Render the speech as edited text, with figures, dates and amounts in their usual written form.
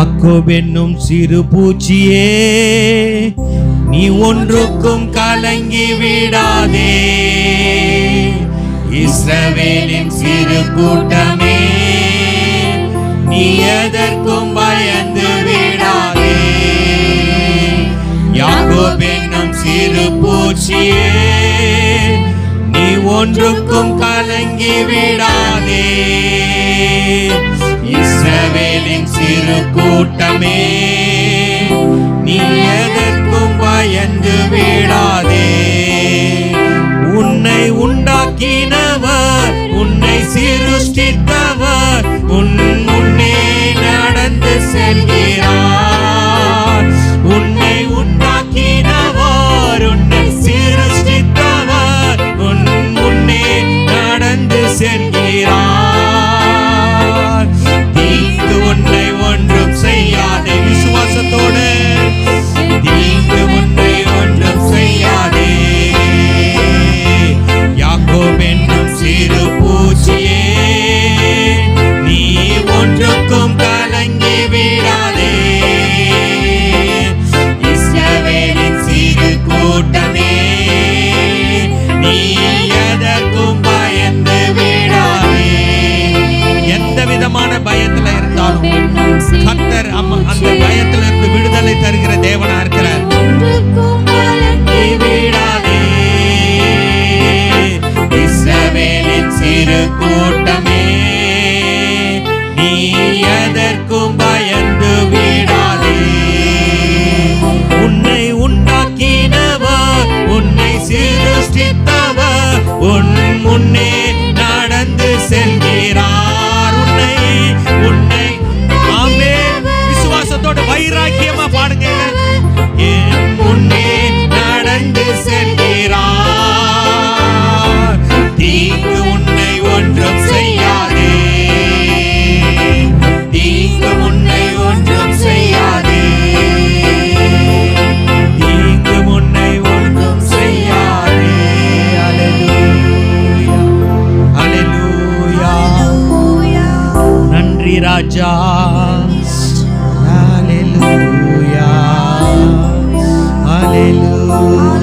யாக்கோபு என்னும் சிறு பூச்சியே, நீ ஒன்றுக்கும் கலங்கி விடாதே. இஸ்ரவேலின் சிறு கூட்டமே, நீ எதற்கும் பயந்து விடாதே. யாக்கோபு என்னும் சிறு பூச்சியே, நீ ஒன்றுக்கும் கலங்கி விடாதே. இஸ்ரவேலின் சிறு கூட்டமே, நீ எதற்கும் பயந்து விடாதே. உன்னை உண்டாக்கினவர், உன்னை சிருஷ்டித்தவர் உன் முன்னே நடந்து செல்கிறார். உன்னை உண்டாக்கினவர், உன்னை சிருஷ்டித்தவர் உன் முன்னே நடந்து செல்கிறார். தீங்கு உன்னை ஒன்றும் செய்யாதே. விசுவாசத்தோடு தீங்கு உன்னை ஒன்றும் செய்யாதே. யாக்கோபு என்னும் சிறு பூச்சியே, நீ ஒன்றுக்கும் கலங்கி விடாதே. இஸ்ரவேலின் சிறு கூட்டமே, நீ எதற்கும் பயந்து விடாதே. எந்த விதமான பயத்துல இருந்தாலும் கர்த்தர் அந்த பயத்துல இருந்து விடுதலை தருகிற தேவனா இருக்கிறார். விடாதே. இஸ்ரவேலின் சிறு கூட்டமே, நீ எதற்கும் பயந்து விடாதே. உன்னை உண்டாக்கினவர், உன்னை சிருஷ்டித்தவர் உன் முன்னே நடந்து செல்கிறார். உன்னை ஆமென். விசுவாசத்தோட வைராக்கியமா பாடுங்க. என் முன்னே நடந்து செல்கிறார். தீங்கு உன்னை ஒன்றும் செய்யாதே. தீங்கு உன்னை ஒன்றும் செய்யாதே. தீங்கு உன்னை ஒன்றும் செய்யாதே. அல்லேலூயா, அல்லேலூயா. நன்றி ராஜா. அல்லேலூயா, அல்லேலூயா.